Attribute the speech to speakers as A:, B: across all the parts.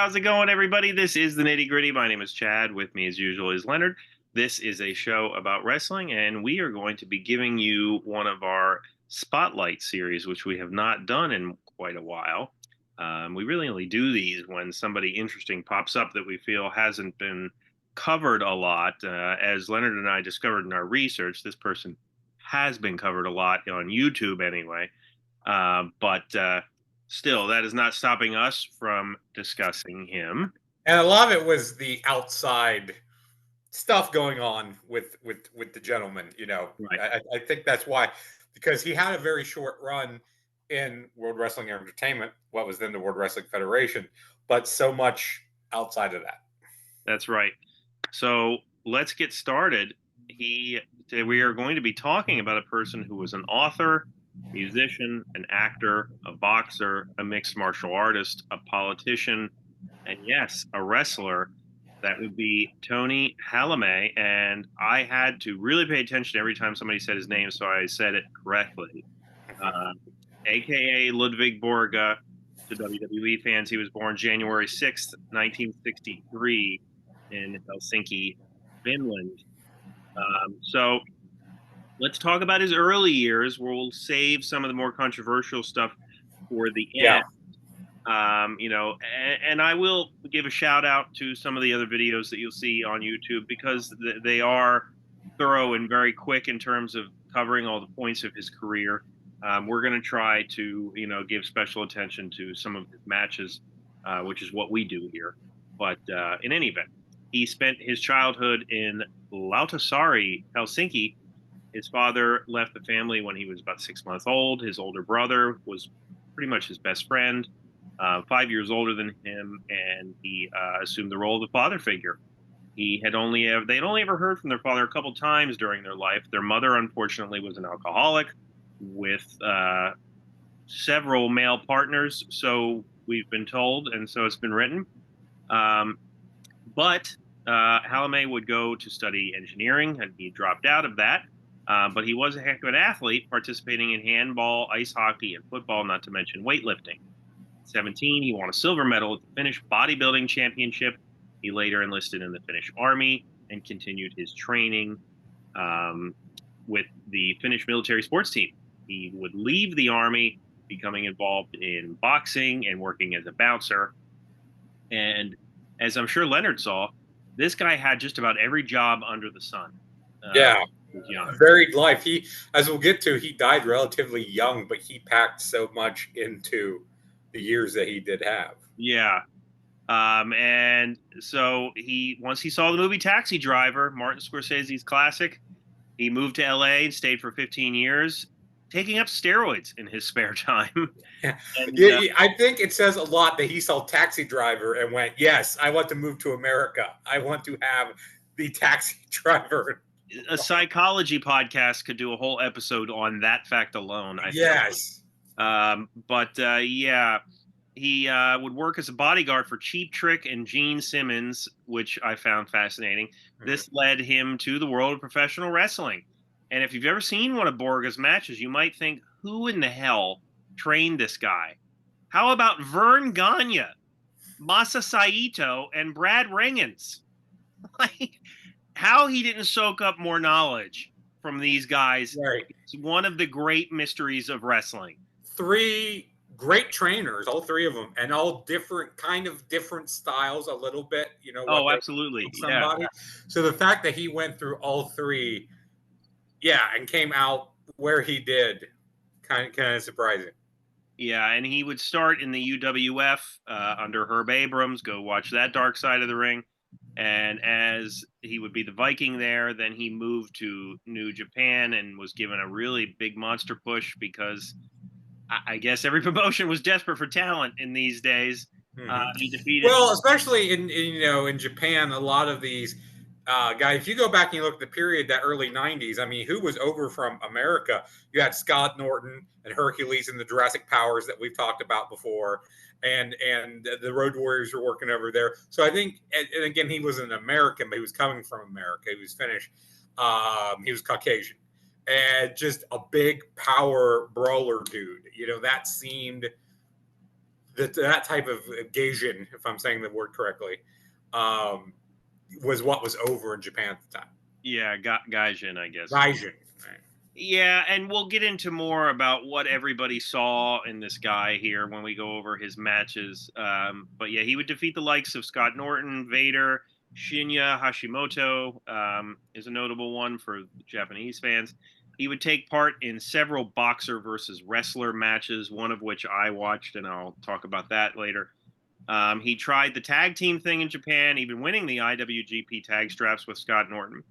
A: How's it going, everybody? This is the Nitty Gritty. My name is Chad. With me, as usual, is Leonard. This is a show about wrestling, and we are going to be giving you one of our spotlight series, which we have not done in quite a while. We really only do these when somebody interesting pops up that we feel hasn't been covered a lot. As Leonard and I discovered in our research, this person has been covered a lot on YouTube anyway. But still, that is not stopping us from discussing him.
B: And a lot of it was the outside stuff going on with the gentleman.
A: Right.
B: I think that's why, because he had a very short run in World Wrestling Entertainment, what was then the World Wrestling Federation, but so much outside of that.
A: That's right. So let's get started. We are going to be talking about a person who was an author, musician, an actor, a boxer, a mixed martial artist, a politician, and yes, a wrestler. That would be Tony Halme. And I had to really pay attention every time somebody said his name, so I said it correctly. a.k.a. Ludvig Borga. To WWE fans, he was born January 6th, 1963 in Helsinki, Finland. So let's talk about his early years. We'll save some of the more controversial stuff for the end. And I will give a shout out to some of the other videos that you'll see on YouTube because they are thorough and very quick in terms of covering all the points of his career. We're going to try to, give special attention to some of his matches, which is what we do here. But in any event, he spent his childhood in Lauttasaari, Helsinki. His father left the family when he was about 6 months old. His older brother was pretty much his best friend, 5 years older than him, and he assumed the role of the father figure. They'd only ever heard from their father a couple times during their life. Their mother, unfortunately, was an alcoholic with several male partners, so we've been told, and so it's been written. But Halme would go to study engineering, and he dropped out of that. But he was a heck of an athlete, participating in handball, ice hockey, and football, not to mention weightlifting. At 17, he won a silver medal at the Finnish bodybuilding championship. He later enlisted in the Finnish army and continued his training with the Finnish military sports team. He would leave the army, becoming involved in boxing and working as a bouncer. And as I'm sure Leonard saw, this guy had just about every job under the sun.
B: Varied life. He, as we'll get to, he died relatively young, but he packed so much into the years that he did have.
A: Yeah. And so once he saw the movie Taxi Driver, Martin Scorsese's classic, he moved to LA and stayed for 15 years, taking up steroids in his spare time.
B: I think it says a lot that he saw Taxi Driver and went, yes, I want to move to America. I want to have the Taxi Driver.
A: A psychology podcast could do a whole episode on that fact alone.
B: Yes.
A: He would work as a bodyguard for Cheap Trick and Gene Simmons, which I found fascinating. Mm-hmm. This led him to the world of professional wrestling. And if you've ever seen one of Borga's matches, you might think, who in the hell trained this guy? How about Vern Gagne, Masa Saito, and Brad Rheingans? How he didn't soak up more knowledge from these guys.
B: Right.
A: It's one of the great mysteries of wrestling.
B: 3 great trainers, all 3 of them, and all different styles a little bit.
A: Oh, absolutely.
B: Somebody. Yeah. So the fact that he went through all 3, and came out where he did, kind of surprising.
A: Yeah, and he would start in the UWF under Herb Abrams. Go watch that Dark Side of the Ring. And as he would be the Viking there, then he moved to New Japan and was given a really big monster push because I guess every promotion was desperate for talent in these days.
B: Mm-hmm.
A: He defeated.
B: Well, especially in Japan, a lot of these guys. If you go back and you look at the period, that early '90s, I mean, who was over from America? You had Scott Norton and Hercules and the Jurassic Powers that we've talked about before. And the Road Warriors were working over there. So I think, and again, he was an American, but he was coming from America. He was Finnish. He was Caucasian. And just a big power brawler dude. That seemed that type of gaijin, if I'm saying the word correctly, was what was over in Japan at the time.
A: Yeah, Gaijin, I guess.
B: Gaijin. Right.
A: Yeah, and we'll get into more about what everybody saw in this guy here when we go over his matches. But yeah, he would defeat the likes of Scott Norton, Vader, Shinya Hashimoto is a notable one for Japanese fans. He would take part in several boxer versus wrestler matches, one of which I watched, and I'll talk about that later. He tried the tag team thing in Japan, even winning the IWGP tag straps with Scott Norton,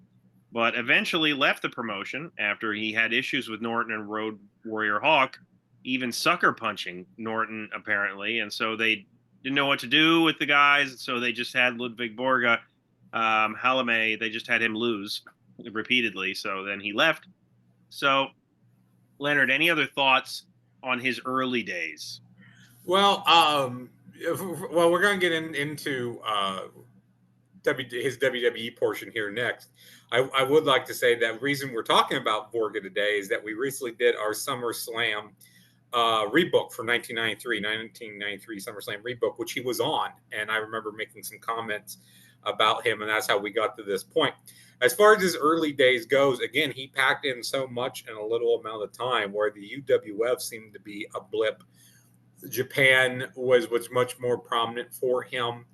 A: but eventually left the promotion after he had issues with Norton and Road Warrior Hawk, even sucker punching Norton, apparently. And so they didn't know what to do with the guys, so they just had Ludvig Borga, Halme, they just had him lose repeatedly, so then he left. So, Leonard, any other thoughts on his early days?
B: Well, we're going to get into his WWE portion here next. I would like to say that the reason we're talking about Borga today is that we recently did our SummerSlam rebook for 1993 SummerSlam rebook, which he was on, and I remember making some comments about him, and that's how we got to this point. As far as his early days goes, again, he packed in so much in a little amount of time, where the UWF seemed to be a blip. Japan was much more prominent for him.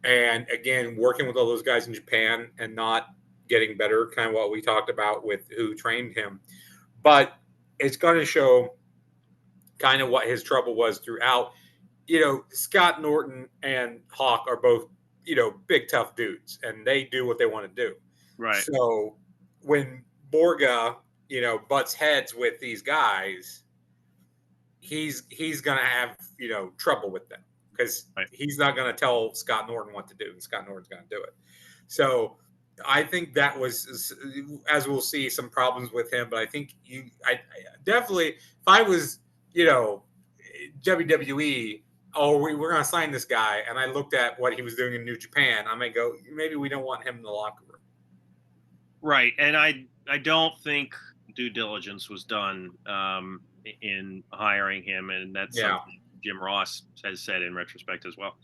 B: And again, working with all those guys in Japan and not getting better, kind of what we talked about with who trained him. But it's going to show kind of what his trouble was throughout. Scott Norton and Hawk are both, big, tough dudes, and they do what they want to do.
A: Right.
B: So when Borga, butts heads with these guys, he's going to have, trouble with them, because he's not going to tell Scott Norton what to do, and Scott Norton's going to do it. So I think that was, as we'll see, some problems with him. But I think I definitely, if I was, WWE, we're going to sign this guy, and I looked at what he was doing in New Japan, I may go, maybe we don't want him in the locker room.
A: Right, and I don't think due diligence was done in hiring him, and that's something Jim Ross has said in retrospect as well.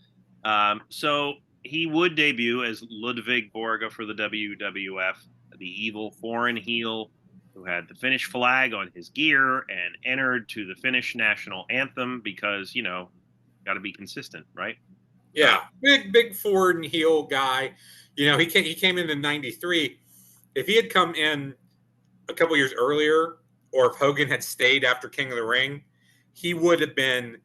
A: So he would debut as Ludvig Borga for the WWF, the evil foreign heel who had the Finnish flag on his gear and entered to the Finnish national anthem because, got to be consistent, right?
B: Yeah, big foreign heel guy. He came in 93. If he had come in a couple years earlier, or if Hogan had stayed after King of the Ring, he would have been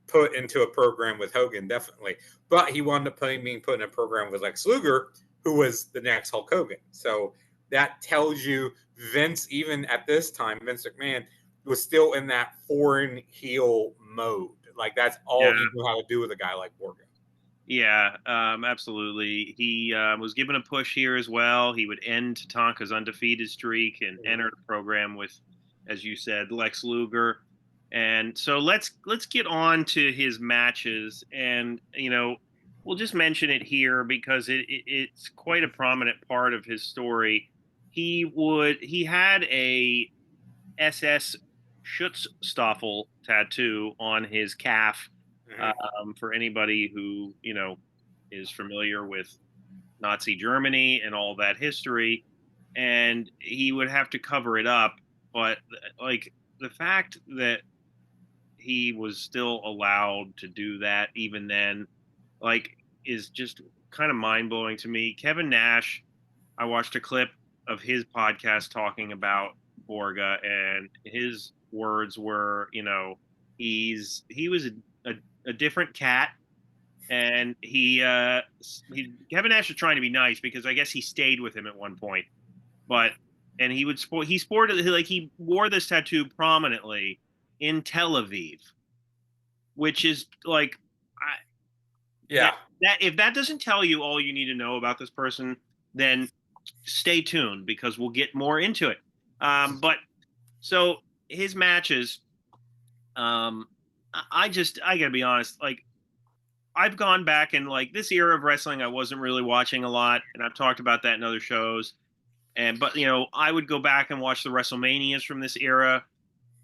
B: put into a program with Hogan, definitely. But he wound up being put in a program with Lex Luger, who was the next Hulk Hogan. So that tells you Vince, even at this time, Vince McMahon was still in that foreign heel mode. Like, that's all he knew how to do with a guy like Borga.
A: Yeah, absolutely. He was given a push here as well. He would end Tatanka's undefeated streak and enter the program with, as you said, Lex Luger. And so let's get on to his matches, and we'll just mention it here because it's quite a prominent part of his story. He had a SS Schutzstaffel tattoo on his calf. For anybody who is familiar with Nazi Germany and all that history, and he would have to cover it up. But like the fact that he was still allowed to do that even then, like, is just kind of mind blowing to me. Kevin Nash, I watched a clip of his podcast talking about Borga, and his words were, he was a different cat, and Kevin Nash is trying to be nice because I guess he stayed with him at one point, and he sported, like, he wore this tattoo prominently in Tel Aviv, which is like, that if that doesn't tell you all you need to know about this person, then stay tuned because we'll get more into it. But so his matches, I gotta be honest, like, I've gone back and, like, this era of wrestling I wasn't really watching a lot, and I've talked about that in other shows. But I would go back and watch the WrestleManias from this era,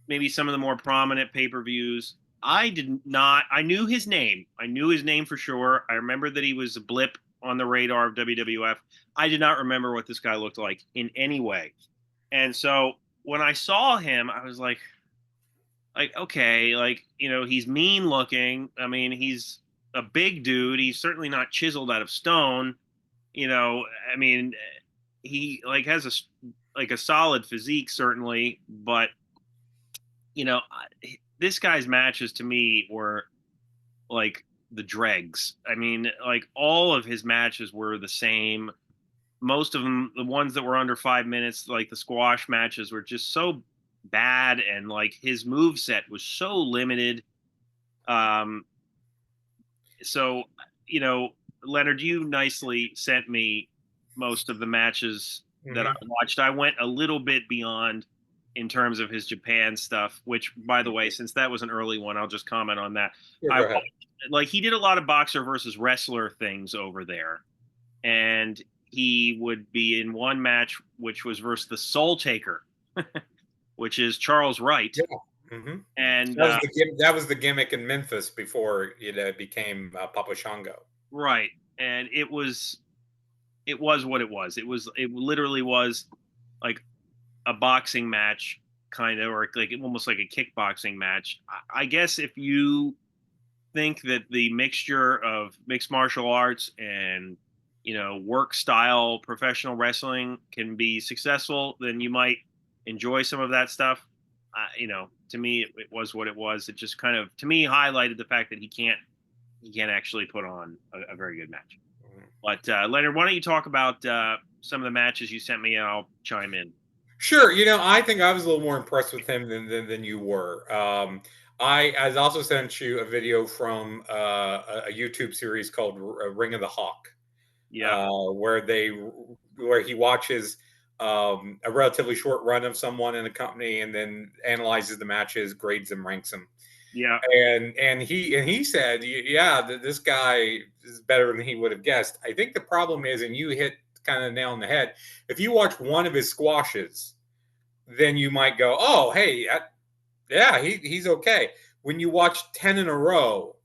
A: maybe some of the more prominent pay-per-views. I did not. I knew his name. I knew his name for sure. I remember that he was a blip on the radar of WWF. I did not remember what this guy looked like in any way. And so when I saw him, I was like okay, like he's mean looking. I mean, he's a big dude. He's certainly not chiseled out of stone. I mean, he like has a solid physique certainly, but this guy's matches to me were like the dregs. I mean, like all of his matches were the same. Most of them, the ones that were under 5 minutes, like the squash matches, were just so bad, and like his move set was so limited. Um, so Leonard, you nicely sent me most of the matches that I watched. I went a little bit beyond in terms of his Japan stuff, which, by the way, since that was an early one, I'll just comment on that.
B: Yeah, go ahead.
A: Like he did a lot of boxer versus wrestler things over there, and he would be in one match which was versus the Soul Taker, which is Charles Wright.
B: Yeah. Mm-hmm.
A: And
B: that was the gimmick in Memphis before it became Papa Shango.
A: Right, and it was what it was. It literally was like a boxing match, kind of, or like almost like a kickboxing match. I guess if you think that the mixture of mixed martial arts and work style professional wrestling can be successful, then you might enjoy some of that stuff. To me, it was what it was. It just kind of, to me, highlighted the fact that he can't actually put on a very good match. But Leonard, why don't you talk about some of the matches you sent me, and I'll chime in.
B: Sure. I think I was a little more impressed with him than you were. I also sent you a video from a YouTube series called Ring of the Hawk.
A: Yeah.
B: Where he watches a relatively short run of someone in a company and then analyzes the matches, grades them, ranks them.
A: Yeah.
B: And he said, yeah, this guy is better than he would have guessed. I think the problem is, and you hit kind of nail on the head, if you watch one of his squashes, then you might go, oh, hey, yeah, he's okay. When you watch 10 in a row,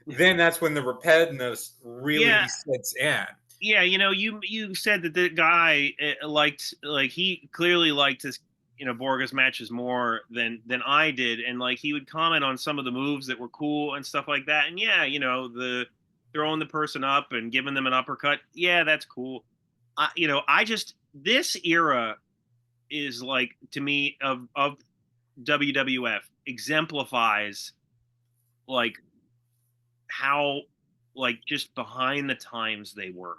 B: then that's when the repetitiveness really sets in.
A: Yeah, you said that the guy he clearly liked his Borga's matches more than I did, and like he would comment on some of the moves that were cool and stuff like that. And yeah, the throwing the person up and giving them an uppercut, yeah, that's cool. I just, this era is like, to me, of WWF exemplifies like how like just behind the times they were.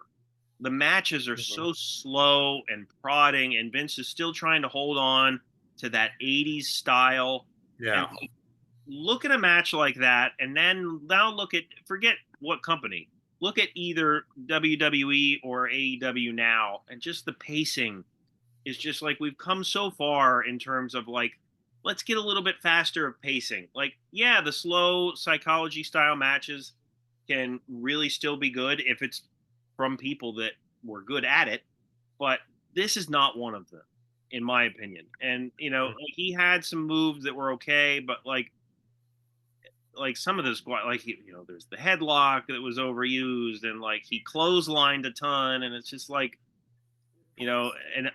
A: The matches are so slow and prodding, and Vince is still trying to hold on to that 80s style.
B: Yeah.
A: And look at a match like that, and then now forget what company. Look at either WWE or AEW now, and just the pacing is just like, we've come so far in terms of like, let's get a little bit faster of pacing. Like, yeah, the slow psychology style matches can really still be good if it's from people that were good at it, but this is not one of them, in my opinion. And he had some moves that were okay, but like some of this, like there's the headlock that was overused, and like he clotheslined a ton, and it's just like, and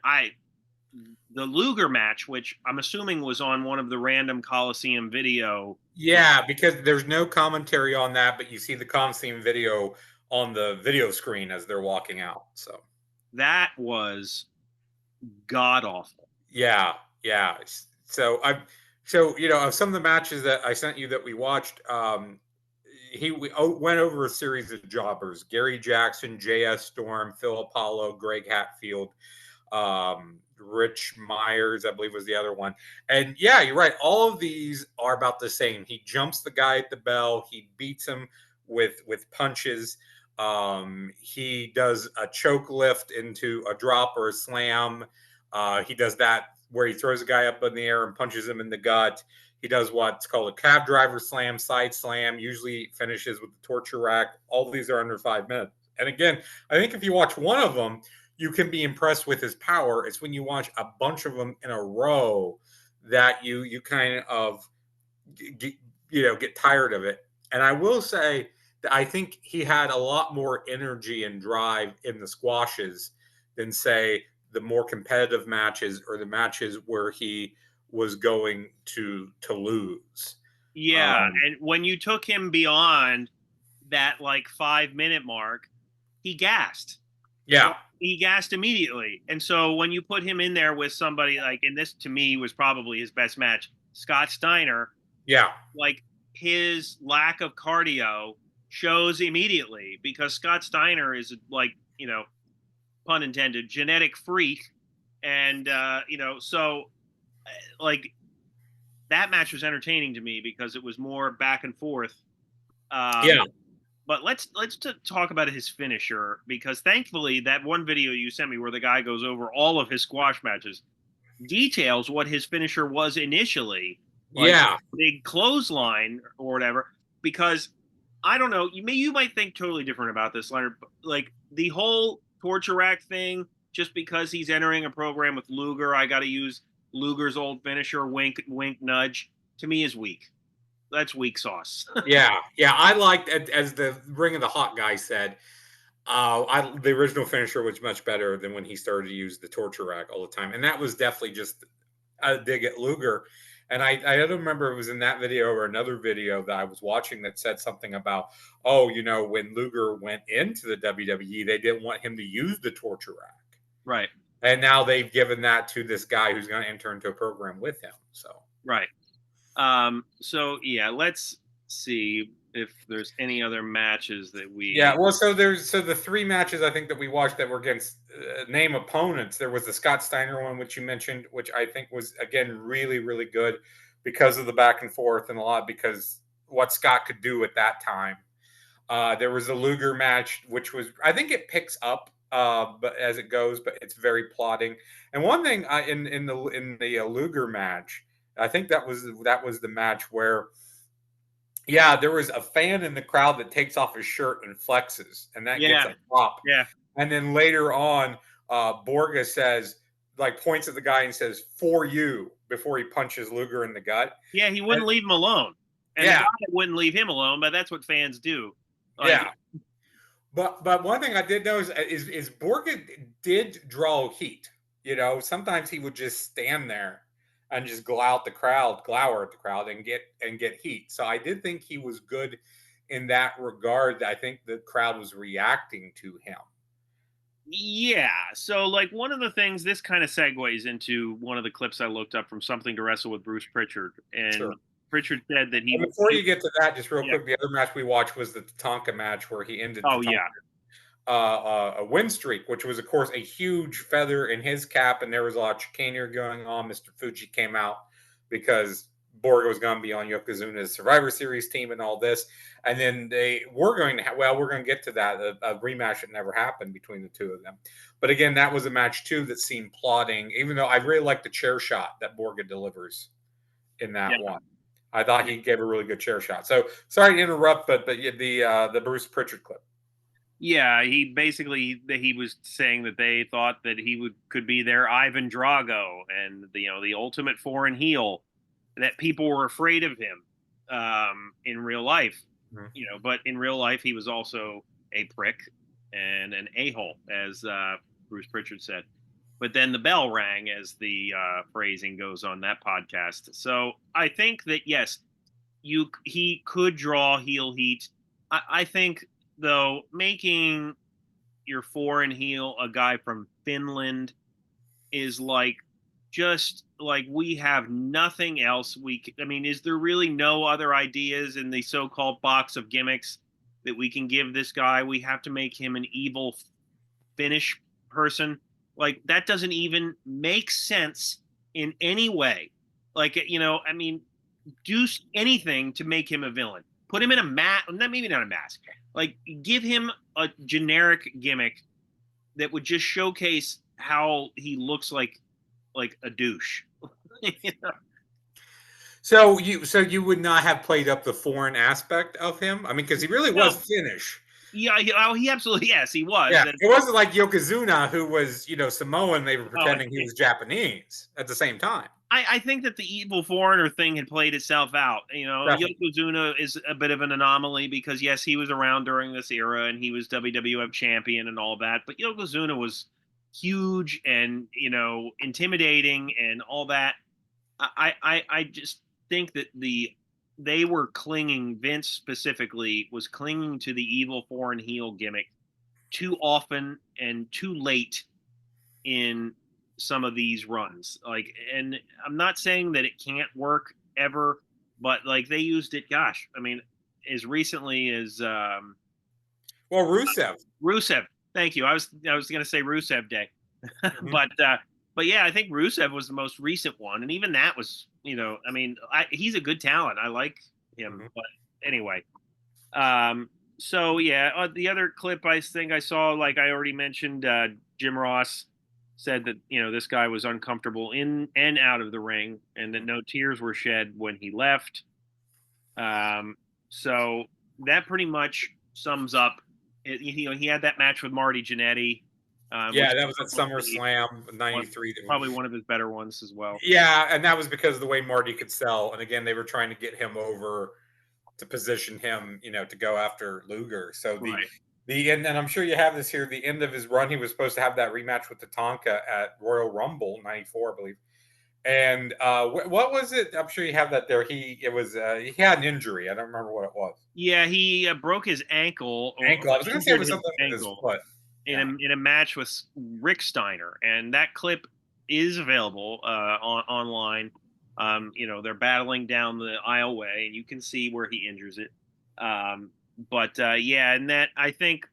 A: the Luger match, which I'm assuming was on one of the random Coliseum video.
B: Yeah, because there's no commentary on that, but you see the Coliseum video on the video screen as they're walking out. So
A: that was god awful.
B: Yeah. So of some of the matches that I sent you that we watched, we went over a series of jobbers: Gary Jackson, J.S. Storm, Phil Apollo, Greg Hatfield, Rich Myers, I believe was the other one. And yeah, you're right. All of these are about the same. He jumps the guy at the bell. He beats him with punches. He does a choke lift into a drop or a slam. He does that where he throws a guy up in the air and punches him in the gut. He does what's called a cab driver slam, side slam, usually finishes with the torture rack. All of these are under 5 minutes. And again, I think if you watch one of them, you can be impressed with his power. It's when you watch a bunch of them in a row that you kind of get tired of it. And I will say that I think he had a lot more energy and drive in the squashes than, say, the more competitive matches or the matches where he was going to lose.
A: Yeah, and when you took him beyond that like 5 minute mark, he gassed.
B: Yeah.
A: Like, he gassed immediately. And so when you put him in there with somebody like, and this to me was probably his best match, Scott Steiner.
B: Yeah.
A: Like his lack of cardio shows immediately because Scott Steiner is like, pun intended, genetic freak. And, so like that match was entertaining to me because it was more back and forth.
B: Yeah.
A: But let's talk about his finisher because thankfully that one video you sent me where the guy goes over all of his squash matches details what his finisher was initially. Like
B: Yeah.
A: big clothesline or whatever. Because I don't know, you might think totally different about this, Leonard. Like the whole torture rack thing, just because he's entering a program with Luger, I got to use Luger's old finisher, wink, wink, nudge. To me, is weak. That's weak sauce.
B: Yeah. I liked, as the Ring of the Hawk guy said, the original finisher was much better than when he started to use the torture rack all the time, and that was definitely just a dig at Luger. And I don't remember if it was in that video or another video that I was watching that said something about, when Luger went into the WWE, they didn't want him to use the torture rack.
A: Right.
B: And now they've given that to this guy who's going to enter into a program with him. So
A: right. So yeah, let's see if there's any other matches that we.
B: Yeah, well, so the three matches I think that we watched that were against name opponents. There was the Scott Steiner one, which you mentioned, which I think was again really, really good because of the back and forth and a lot because what Scott could do at that time. There was a Luger match, which was I think it picks up but as it goes, but it's very plotting. And one thing in the Luger match, I think that was the match where. Yeah, there was a fan in the crowd that takes off his shirt and flexes, and that gets a pop.
A: Yeah.
B: And then later on, Borga says, like, points at the guy and says, "For you," before he punches Luger in the gut.
A: Yeah, he wouldn't leave him alone. And the guy wouldn't leave him alone, but that's what fans do. Like,
B: yeah. But one thing I did notice is Borga did draw heat. Sometimes he would just stand there and just glower at the crowd and get heat. So I did think he was good in that regard. I think the crowd was reacting to him.
A: Yeah. So like one of the things, this kind of segues into one of the clips I looked up from Something to Wrestle with Bruce Pritchard. And
B: Sure.
A: Pritchard said that he.
B: Before you get to that, just real quick, the other match we watched was the Tatanka match where he ended a win streak, which was, of course, a huge feather in his cap, and there was a lot of chicanery going on. Mr. Fuji came out because Borga was going to be on Yokozuna's Survivor Series team and all this, and then they were going to we're going to get to that, a rematch that never happened between the two of them. But again, that was a match, too, that seemed plotting, even though I really liked the chair shot that Borga delivers in that one. I thought he gave a really good chair shot. So, sorry to interrupt, but the Bruce Pritchard clip.
A: Yeah, he was saying that they thought that he could be their Ivan Drago and the ultimate foreign heel, that people were afraid of him in real life. Mm-hmm. But in real life he was also a prick and an a-hole, as Bruce Pritchard said. But then the bell rang, as the phrasing goes on that podcast. So I think that yes, he could draw heel heat. I think, though, making your foreign heel a guy from Finland is like, just like, we have nothing else. Is there really no other ideas in the so-called box of gimmicks that we can give this guy? We have to make him an evil Finnish person. Like, that doesn't even make sense in any way. Like, do anything to make him a villain. Put him in a mask, maybe not a mask. Like, give him a generic gimmick that would just showcase how he looks like a douche.
B: So you would not have played up the foreign aspect of him? I mean, because he really was Finnish.
A: Yeah, he absolutely, yes, he was.
B: Yeah, it wasn't like Yokozuna, who was, Samoan. They were pretending he was Japanese at the same time.
A: I think that the evil foreigner thing had played itself out. You know,
B: Definitely.
A: Yokozuna is a bit of an anomaly because yes, he was around during this era and he was WWF champion and all that, but Yokozuna was huge and intimidating and all that. I just think that they were clinging. Vince specifically was clinging to the evil foreign heel gimmick too often and too late in some of these runs. Like, and I'm not saying that it can't work ever, but like they used it. Gosh, I mean, as recently as
B: Well, Rusev.
A: Rusev. Thank you. I was going to say Rusev Day,
B: Mhm.
A: but yeah, I think Rusev was the most recent one, and even that was, I mean, he's a good talent. I like him,
B: Mhm.
A: but anyway. Um, so yeah, the other clip I think I saw, like I already mentioned, Jim Ross said that this guy was uncomfortable in and out of the ring, and that no tears were shed when he left. Um, so that pretty much sums up. He had that match with Marty Jannetty, which
B: Yeah, that was at
A: probably
B: SummerSlam
A: one,
B: '93.
A: probably one of his better ones as well.
B: Yeah, and that was because of the way Marty could sell. And again, they were trying to get him over to position him, to go after Luger. So
A: Right.
B: the and I'm sure you have this here. The end of his run, he was supposed to have that rematch with Tatanka at Royal Rumble '94, I believe. And what was it? I'm sure you have that there. He had an injury. I don't remember what it was.
A: Yeah, he broke his ankle or
B: Ankle. I was going to say it
A: injured
B: was
A: his
B: something with his
A: ankle
B: foot. Yeah.
A: in a match with Rick Steiner, and that clip is available online. They're battling down the aisleway, and you can see where he injures it. But yeah, and that I think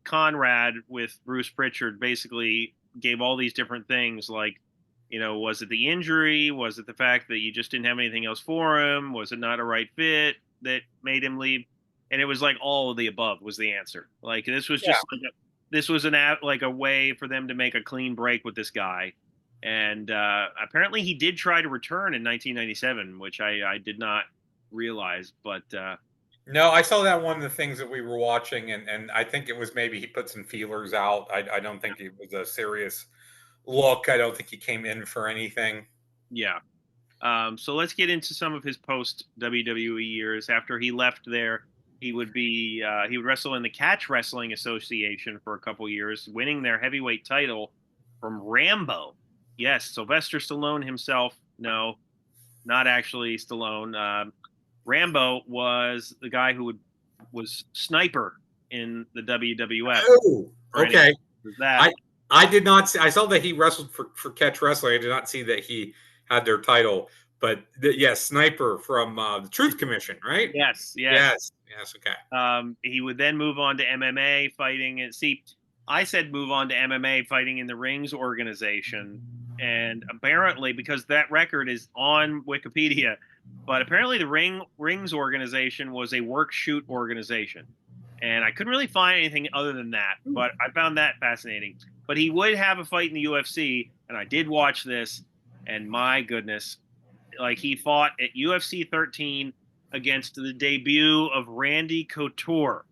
A: Conrad with Bruce Pritchard basically gave all these different things like, was it the injury? Was it the fact that you just didn't have anything else for him? Was it not a right fit that made him leave? And it was like all of the above was the answer. Like this was
B: Yeah.
A: just like this was like a way for them to make a clean break with this guy. And apparently he did try to return in 1997, which I did not realize. But
B: No, I saw that one of the things that we were watching, and I think it was maybe he put some feelers out. I don't think it was a serious look. I don't think he came in for anything.
A: yeah. So let's get into some of his post WWE years. After he left there, he would wrestle in the Catch Wrestling Association for a couple years, winning their heavyweight title from Rambo. Yes, Sylvester Stallone himself. No, not actually Stallone. Rambo was the guy who was Sniper in the WWF.
B: Oh,
A: For anyone
B: okay.
A: who knows that.
B: I did not see. I saw that he wrestled for Catch Wrestling. I did not see that he had their title. But yes, Sniper from the Truth Commission, right?
A: Yes, yes.
B: Yes. Okay.
A: He would then move on to MMA fighting. And see, I said move on to MMA fighting in the Rings organization. And apparently, because that record is on Wikipedia, but apparently the Rings organization was a work shoot organization. And I couldn't really find anything other than that, but I found that fascinating. But he would have a fight in the UFC, and I did watch this, and my goodness, like he fought at UFC 13 against the debut of Randy Couture.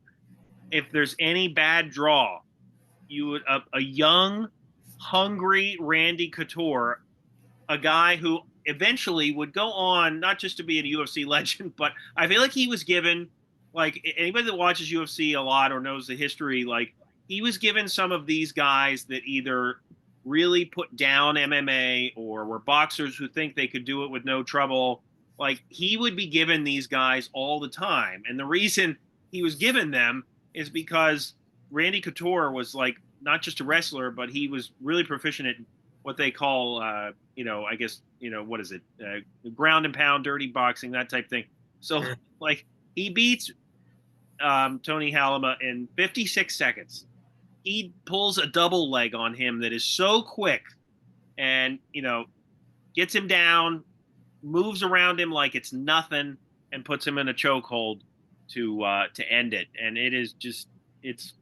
A: If there's any bad draw, you would a young, hungry Randy Couture, a guy who eventually would go on not just to be a UFC legend, but I feel like he was given, like anybody that watches UFC a lot or knows the history, like he was given some of these guys that either really put down MMA or were boxers who think they could do it with no trouble. Like he would be given these guys all the time. And the reason he was given them is because Randy Couture was like not just a wrestler, but he was really proficient at what they call, I guess, what is it? Ground and pound, dirty boxing, that type thing. So, like, he beats Tony Halme in 56 seconds. He pulls a double leg on him that is so quick and, gets him down, moves around him like it's nothing, and puts him in a chokehold to end it. And it is just, it's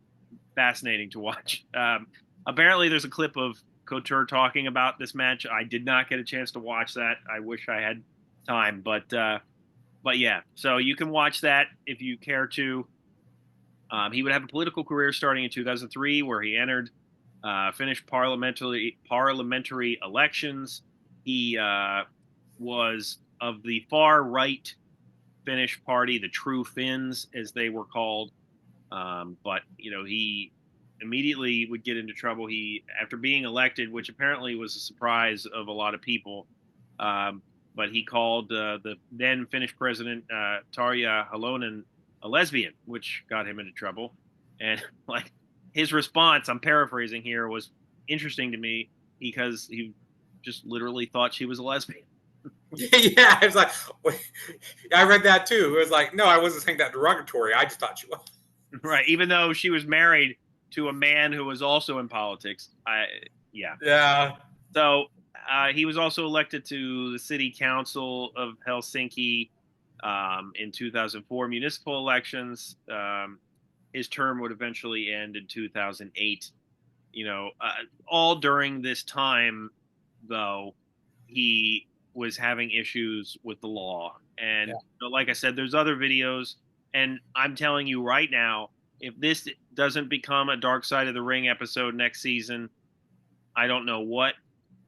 A: fascinating to watch. Apparently, there's a clip of Couture talking about this match. I did not get a chance to watch that. I wish I had time, but yeah. So you can watch that if you care to. He would have a political career starting in 2003, where he entered, finished parliamentary elections, He was of the far right Finnish party, the True Finns, as they were called. But he immediately would get into trouble. He, after being elected, which apparently was a surprise of a lot of people, but he called the then Finnish president Tarja Halonen a lesbian, which got him into trouble. And like his response, I'm paraphrasing here, was interesting to me because he just literally thought she was a lesbian.
B: Yeah, it's like I read that too. It was like, no, I wasn't saying that derogatory. I just thought she was.
A: Right, even though she was married to a man who was also in politics.
B: Yeah.
A: So he was also elected to the city council of Helsinki in 2004 municipal elections. His term would eventually end in 2008. All during this time, though, he was having issues with the law. And like I said, there's other videos. And I'm telling you right now, if this doesn't become a Dark Side of the Ring episode next season, I don't know what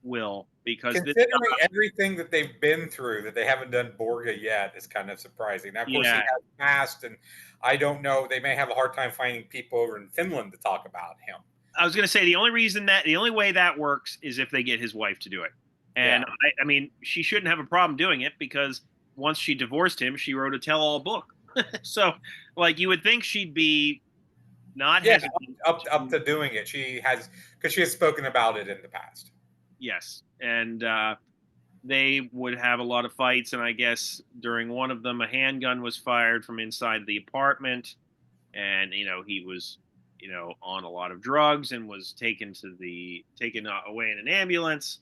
A: will. Because
B: considering everything that they've been through, that they haven't done Borga yet, is kind of surprising. Now, of course, he has passed, and I don't know. They may have a hard time finding people over in Finland to talk about him.
A: I was going to say the only way that works is if they get his wife to do it. And I mean, she shouldn't have a problem doing it because once she divorced him, she wrote a tell-all book. So, like, you would think she'd be not
B: up to doing it. She has, because she has spoken about it in the past.
A: Yes, and they would have a lot of fights, and I guess during one of them, a handgun was fired from inside the apartment, and he was on a lot of drugs and was taken away in an ambulance,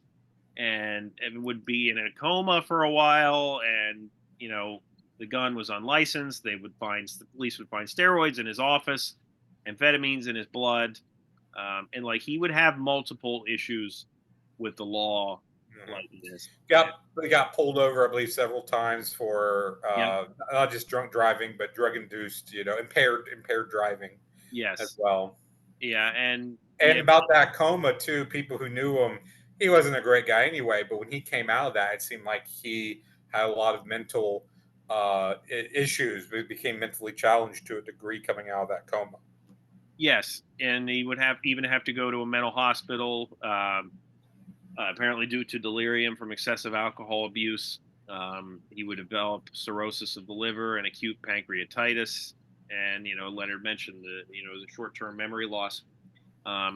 A: and would be in a coma for a while, and the gun was unlicensed. The police would find steroids in his office, amphetamines in his blood, and like he would have multiple issues with the law like this.
B: He got pulled over, I believe, several times for not just drunk driving, but drug induced, impaired driving.
A: Yes,
B: as well.
A: Yeah, and
B: about that coma too. People who knew him, he wasn't a great guy anyway. But when he came out of that, it seemed like he had a lot of mental issues. He became mentally challenged to a degree coming out of that coma.
A: Yes, and he would even have to go to a mental hospital. Apparently due to delirium from excessive alcohol abuse. He would develop cirrhosis of the liver and acute pancreatitis. And, Leonard mentioned the short-term memory loss.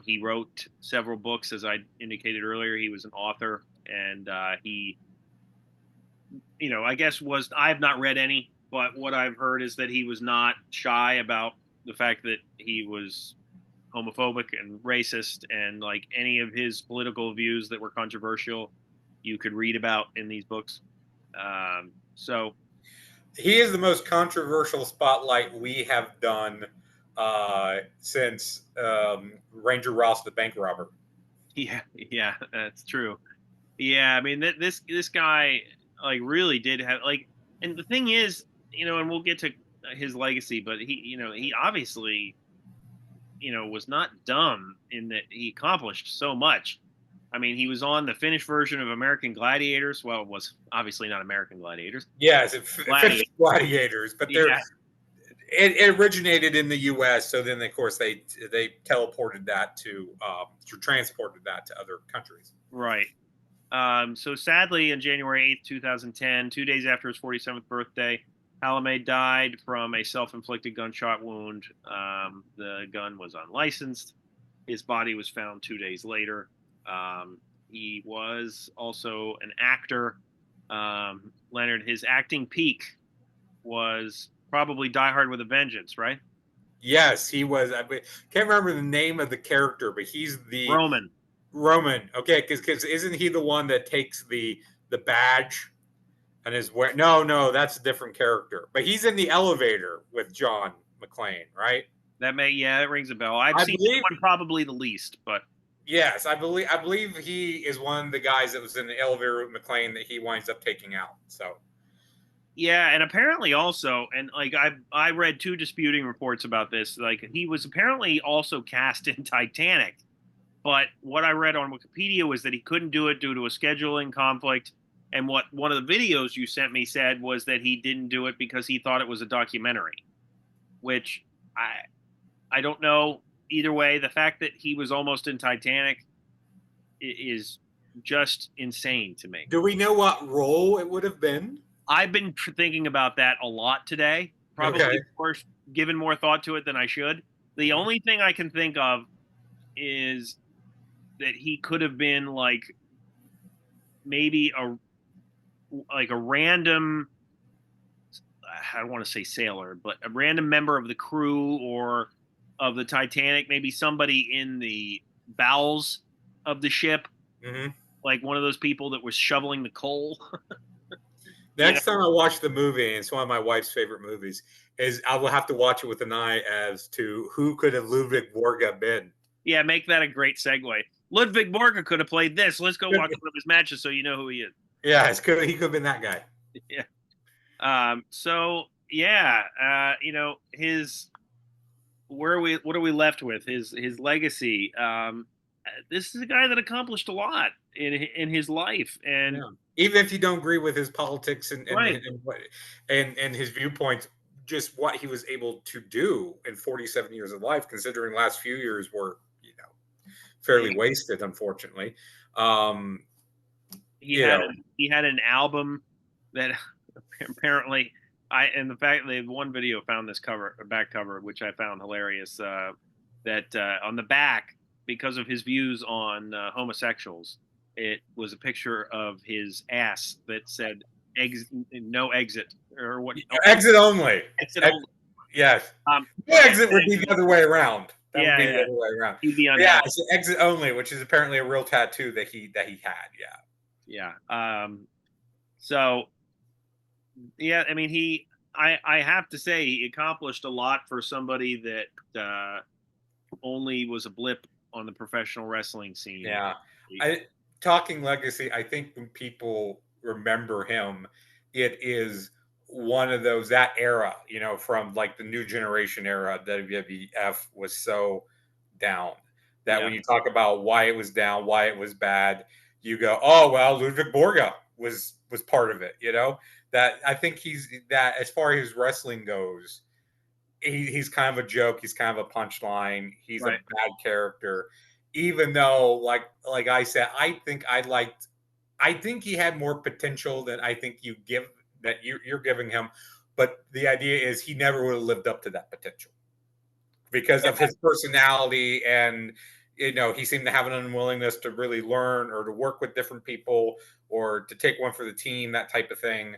A: He wrote several books, as I indicated earlier. He was an author, and he, I guess I have not read any, but what I've heard is that he was not shy about the fact that he was homophobic and racist, and like any of his political views that were controversial, you could read about in these books. So
B: he is the most controversial spotlight we have done since Ranger Ross the bank robber.
A: Yeah, that's true. Yeah, I mean this guy like really did have like, and the thing is, and we'll get to his legacy, but he obviously was not dumb in that he accomplished so much. I mean, he was on the Finnish version of American Gladiators. Well, it was obviously not American Gladiators.
B: Yes, Finnish Gladiators, but it originated in the U.S. So then, of course, they teleported that transported that to other countries.
A: Right. So sadly, on January 8th, 2010, 2 days after his 47th birthday, Halme died from a self-inflicted gunshot wound. The gun was unlicensed. His body was found 2 days later. He was also an actor. Leonard, his acting peak was probably Die Hard with a Vengeance, right?
B: Yes, he was. I can't remember the name of the character, but he's the Roman. Okay, because isn't he the one that takes the badge? And is where no, that's a different character. But he's in the elevator with John McClane, right?
A: It rings a bell. I've seen that one probably the least, but
B: yes, I believe he is one of the guys that was in the elevator with McClane that he winds up taking out. So
A: yeah, and apparently also, and like I read two disputing reports about this. Like he was apparently also cast in Titanic. But what I read on Wikipedia was that he couldn't do it due to a scheduling conflict. And what one of the videos you sent me said was that he didn't do it because he thought it was a documentary, which I don't know. Either way, the fact that he was almost in Titanic is just insane to me.
B: Do we know what role it would have been?
A: I've been thinking about that a lot today. Probably, of course, given more thought to it than I should. The only thing I can think of is that he could have been like maybe a random, I don't want to say sailor, but a random member of the crew or of the Titanic, maybe somebody in the bowels of the ship, like one of those people that was shoveling the coal.
B: Next time I watch the movie, and it's one of my wife's favorite movies, is I will have to watch it with an eye as to who could have Ludvig Borga been.
A: Yeah, make that a great segue. Ludvig Borga could have played this. Let's go watch one of his matches so you know who he is.
B: Yeah, he could have been that guy.
A: Yeah. So yeah, his what are we left with? His legacy. This is a guy that accomplished a lot in his life, and
B: even if you don't agree with his politics and
A: right.
B: and his viewpoints, just what he was able to do in 47 years of life, considering last few years were fairly wasted, unfortunately.
A: He had an album that apparently and the fact they one video found this back cover, which I found hilarious, that on the back, because of his views on homosexuals, it was a picture of his ass that said no exit, or what?
B: Exit only.
A: Exit only.
B: Yes. No exit would be the other way around. That would be the other way around.
A: He'd be on
B: it's an exit only, which is apparently a real tattoo that he had.
A: Yeah. So yeah, I mean, I have to say he accomplished a lot for somebody that only was a blip on the professional wrestling scene.
B: Yeah. Talking legacy, I think when people remember him, it is one of those, that era, from like the new generation era, WWF was so down that when you talk about why it was down, why it was bad, you go, oh, well, Ludvig Borga was part of it, that I think that as far as wrestling goes, he's kind of a joke. He's kind of a punchline. He's a bad character. Even though, like I said, I think he had more potential than I think you're giving him. But the idea is he never would have lived up to that potential because of his personality, and he seemed to have an unwillingness to really learn or to work with different people or to take one for the team, that type of thing.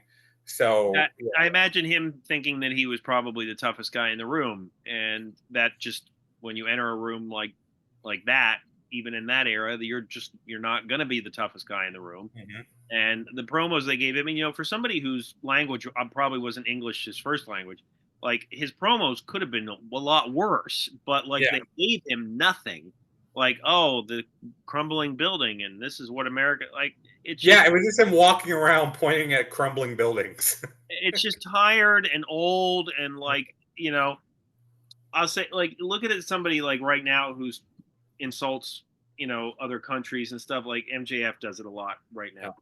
B: So
A: I imagine him thinking that he was probably the toughest guy in the room, and that just when you enter a room like that, even in that era, you're not going to be the toughest guy in the room. And the promos they gave him, for somebody whose language probably wasn't English his first language, like his promos could have been a lot worse, but they gave him nothing. Like, oh, the crumbling building, and this is what America like. It
B: was just him walking around pointing at crumbling buildings.
A: It's just tired and old, and I'll say, look at it, somebody like right now who's insults other countries and stuff. Like MJF does it a lot right now,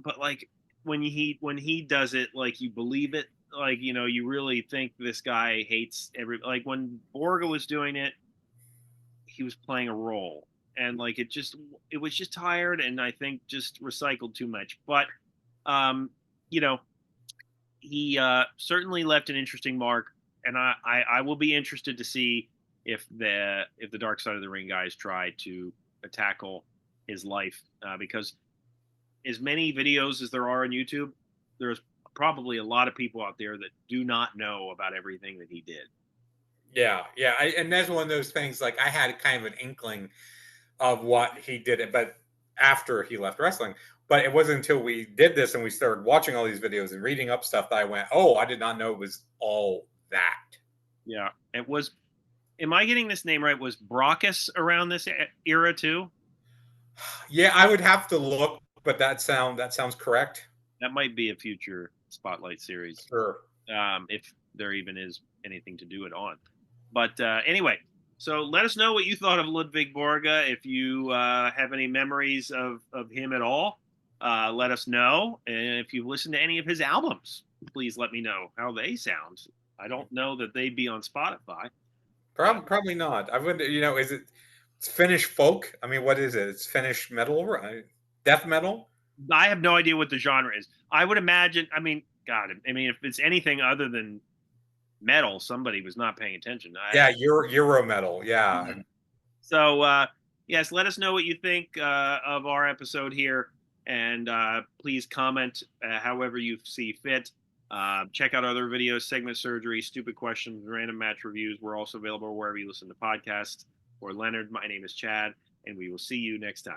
A: but when he does it, you believe it, you really think this guy hates when Borga was doing it, he was playing a role, and it was just tired, and I think just recycled too much. But he certainly left an interesting mark, and I will be interested to see if the Dark Side of the Ring guys try to tackle his life, because as many videos as there are on YouTube, there's probably a lot of people out there that do not know about everything that he did.
B: Yeah. And that's one of those things, I had kind of an inkling of what he did, but after he left wrestling. But it wasn't until we did this and we started watching all these videos and reading up stuff that I went, oh, I did not know it was all that.
A: Yeah, it was. Am I getting this name right? Was Brockus around this era too?
B: Yeah, I would have to look, but that sounds correct.
A: That might be a future Spotlight series.
B: Sure.
A: If there even is anything to do it on. But anyway, So let us know what you thought of Ludvig Borga. If you have any memories of him at all, let us know. And if you've listened to any of his albums, please let me know how they sound. I don't know that they'd be on Spotify.
B: Probably not. I would, is it? It's Finnish folk. I mean, what is it? It's Finnish metal, right? Death metal.
A: I have no idea what the genre is. I would imagine. I mean, God. I mean, if it's anything other than metal, somebody was not paying attention.
B: Yeah, Euro metal. Yeah.
A: So yes, let us know what you think of our episode here, and please comment however you see fit. Check out other videos, segment surgery, stupid questions, random match reviews. We're also available wherever you listen to podcasts. For Leonard, my name is Chad, and we will see you next time.